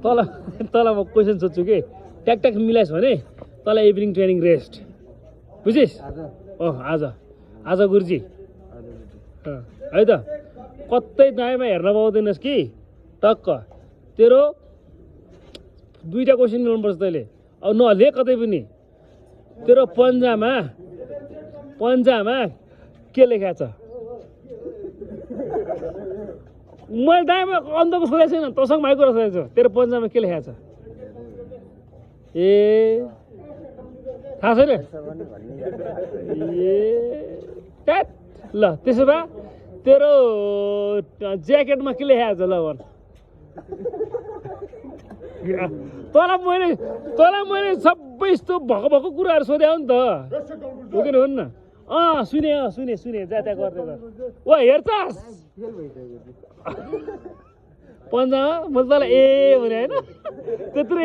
तल तल म क्वेसन सोध्छु कि ट्याक ट्याक मिलाइस् भने तल इभिनिङ ट्रेनिङ रेस्ट बुझिस् आज आज गुरुजी है त कतै दायाँमा हेर्न पाउँदैनस् कि टक्क तेरो दुईटा क्वेसन ल्याउनुपर्छ तैँले अब नले कतै पनि तेरो पन्जामा के लेखा छ मैले दायाँमा अन्तको सोधेको छैन तँसँग माइको सोधेको छु तेरो पन्जामा के लेखा छ ए थाहा छैन ए ट्याट ल त्यसो भए तेरो ज्याकेटमा के लेखा छ ल भन तँलाई मैले सबै यस्तो भको भको कुराहरू सोधेँ नि त हो कि हुन्न सुने जा त्यहाँ गर्दै गर ओ हेर्छस् पन्जामा मैले तँलाई ए भने होइन त्यत्रो